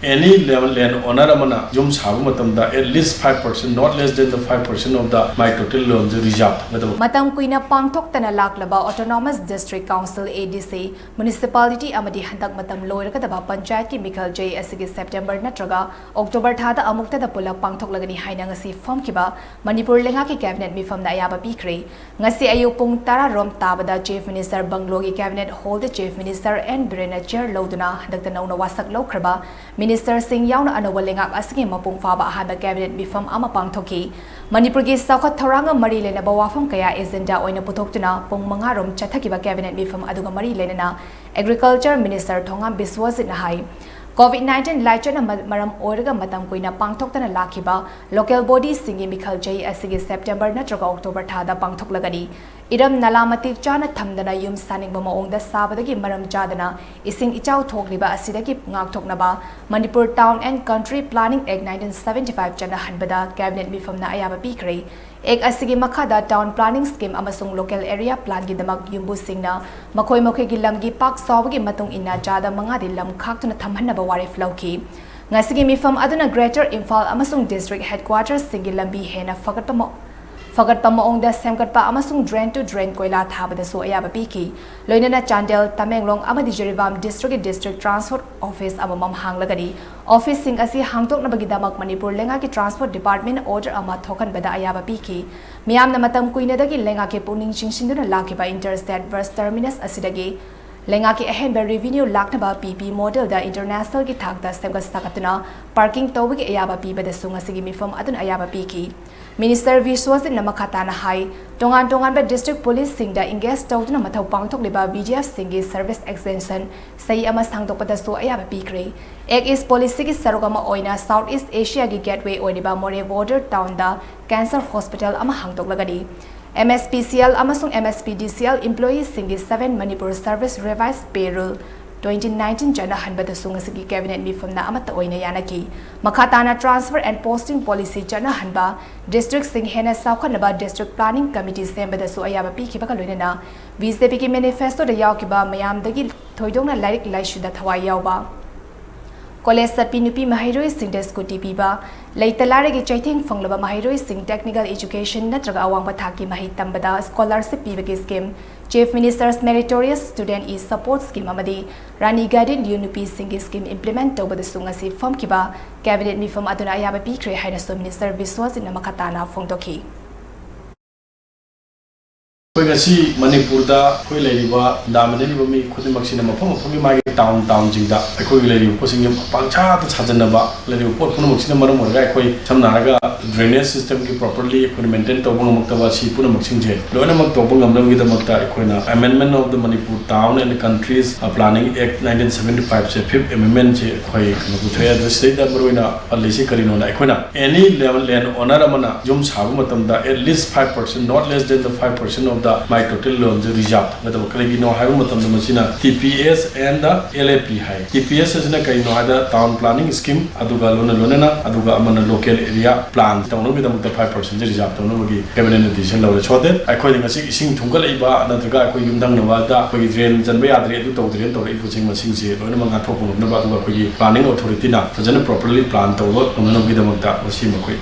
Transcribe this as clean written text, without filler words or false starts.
any level land owner amana yum sabu matamda at least 5% not less than the 5% of the my total loan reserved matam kuina pangthok tana laklaba autonomous district council ADC municipality amadi handak matam loirakadaba panchayat ki mikhal jay asigi September natraga October thada amukta da pula pangthok lagani haina ngasi form kiba Manipur lenga ki cabinet mifam na ayaba pikre ngasi ayu pung tara rom tabada chief minister banglogi cabinet hold the chief minister and Brena chair loduna handak nauna wasak lokraba minister sing yauna anawa lenga asigi mapung faba haba cabinet mifam ama pangthoki Manipur gi saukhat thoranga mari lena bawafam kaya agenda oina putoktuna pung mangarom chathakiba cabinet mifam aduga mari lena agriculture minister thongam biswasit na hai COVID-19 laichana maram oiraga matam koina pangthoktana lakhiba local bodies singi mikhal jai asigi September natraga October thada pangthoklagani iram nalamati chana thamdana yum saning maongda sabadagi maram jadana ising ichau thokliba asidagi ngakthoknaba Manipur Town and Country Planning Act 1975 chana hanbada cabinet mifamna ayaba pikre ek asigi makhada town planning scheme amasung local area plan gi damak yumbu singna makhoi makhoi gi lamgi pak sawgi matung inna jada manga di lam khaktuna thamhanna wari flauki ngasigi mifam aduna greater Imphal amasung district headquarters singi lambi hena fagatpa maongda semkatpa amasung drain to drain koila thabada so ayaba piki loinana Chandel Tamenglong amadi Jiribam district transport office amamam hanglagani office sing asi hangtok na bagidamak Manipur lenga ki transport department order ama thokan bada ayaba piki miyam na matam kuina dagi lenga ke puning chingsinduna lakiba interstate bus terminus asidagi lenga ki ahenba revenue laknaba PP model da international ki thakda semga sakatuna parking tawgi ayaba piba da sunga sigi mifam adun ayaba piki Minister Viswasit namakata na hai tongan ba district police singda engage tawduna mathau pangthok liba BGF singi service extension sai ama sangtok pada so ayaba pikre ek is police ki sarogama oina Southeast Asia gi gateway oiniba more border town da cancer hospital ama hangtok lagani MSPCL amasung MSPDCL employees singi 7 Manipur service revised payroll 2019 jana hanbada sungasigi cabinet mifamna amata oina yanaki makhatana transfer and posting policy jana hanba district sing hena saukhanaba district planning committee sembada su ayaba pikhiba ka loinana BJP ki manifesto da yawkiba mayamdagi thoidongna lairik laishu da thawai yawba College satpi nupi mahairoi sing da scooty piba leitalare gi chaithing fanglaba mahairoi sing technical education natraga awangba thaki mahi tambada scholarship piba ki scheme Chief Minister's Meritorious Student E-Support Scheme amadi Rani Guided UNP Singi Scheme implement tawbada sungasi form kiba cabinet mifam aduna ayaba pikre haina so Minister Viswasit namakatana phongtoki koi ngasi Manipur da koi leiriba damaneli bami khudimaksina mafam mafami magi town jingda koi leiriba posing panchayat chajanaba leiriba pot punamuksina maram orga koi samnaraga drainage system ki properly koi maintain tawbang maktaba si punamuksingje loina mak tawbang amram gi damakta koina amendment of the Manipur Town and Countries Planning Act 1975 se 5th amendment je koi kanu thaya the state that baroina policy karino na koina any level land owner amana yum sabu matamda at least 5% not less than the 5% of the my total loan reserved matam kalagi no hayu matam da masina TPS and the LAP hai TPS is na kai no ada town planning scheme aduga lona aduga amana local area plan tawno bi da 5% reserved tawno gi cabinet decision law chode ai khoi ngasi ising thungal iba anadraga khoi yumdang nawa da khoi drain janbe adre adu tawdren tawre ibu sing masing se lona manga thopu no ba aduga khoi planning authority na fajana properly plan tawlo tawno gi da makta wasi makhoi